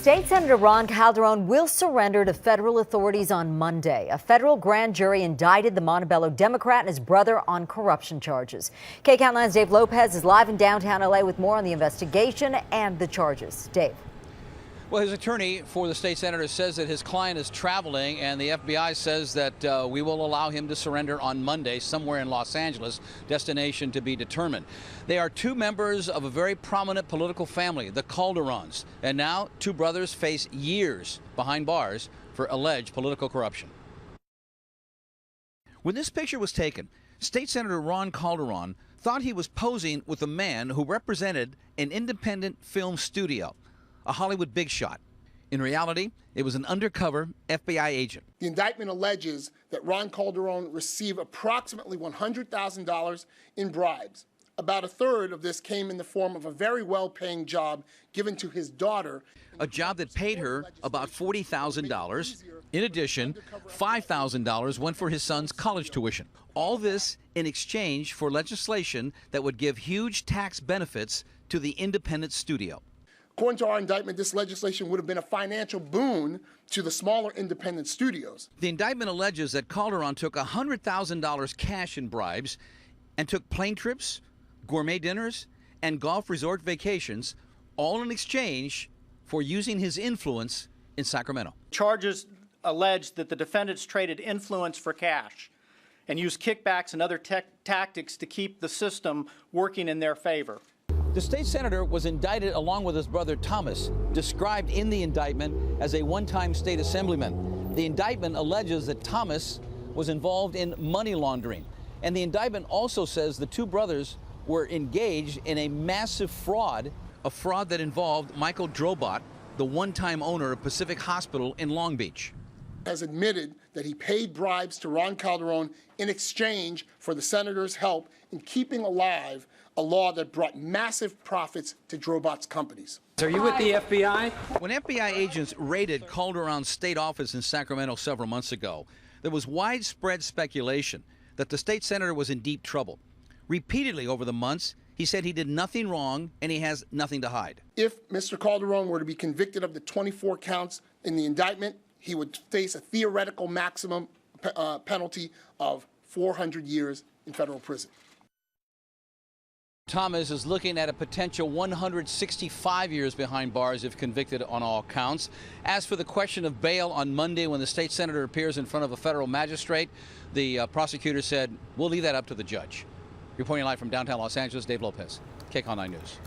State Senator Ron Calderon will surrender to federal authorities on Monday. A federal grand jury indicted the Montebello Democrat and his brother on corruption charges. KCOUNT 9's Dave Lopez is live in downtown LA with more on the investigation and the charges. Dave. Well, his attorney for the state senator says that his client is traveling, and the FBI says that we will allow him to surrender on Monday somewhere in Los Angeles, destination to be determined. They are two members of a very prominent political family, the Calderons, and now two brothers face years behind bars for alleged political corruption. When this picture was taken, State Senator Ron Calderon thought he was posing with a man who represented an independent film studio, a Hollywood big shot. In reality, it was an undercover FBI agent. The indictment alleges that Ron Calderon received approximately $100,000 in bribes. About a third of this came in the form of a very well-paying job given to his daughter. A job that paid her about $40,000. In addition, $5,000 went for his son's college tuition. All this in exchange for legislation that would give huge tax benefits to the independent studio. According to our indictment, this legislation would have been a financial boon to the smaller independent studios. The indictment alleges that Calderon took $100,000 cash in bribes and took plane trips, gourmet dinners, and golf resort vacations, all in exchange for using his influence in Sacramento. Charges allege that the defendants traded influence for cash and used kickbacks and other tactics to keep the system working in their favor. The state senator was indicted along with his brother Thomas, described in the indictment as a one-time state assemblyman. The indictment alleges that Thomas was involved in money laundering. And the indictment also says the two brothers were engaged in a massive fraud, a fraud that involved Michael Drobot, the one-time owner of Pacific Hospital in Long Beach. Has admitted that he paid bribes to Ron Calderon in exchange for the senator's help in keeping alive a law that brought massive profits to Drobot's companies. Are you with the FBI? When FBI agents raided Calderon's state office in Sacramento several months ago, there was widespread speculation that the state senator was in deep trouble. Repeatedly over the months, he said he did nothing wrong and he has nothing to hide. If Mr. Calderon were to be convicted of the 24 counts in the indictment, he would face a theoretical maximum penalty of 400 years in federal prison. Thomas is looking at a potential 165 years behind bars if convicted on all counts. As for the question of bail on Monday when the state senator appears in front of a federal magistrate, the prosecutor said, we'll leave that up to the judge. Reporting live from downtown Los Angeles, Dave Lopez, KCOUNT 9 News.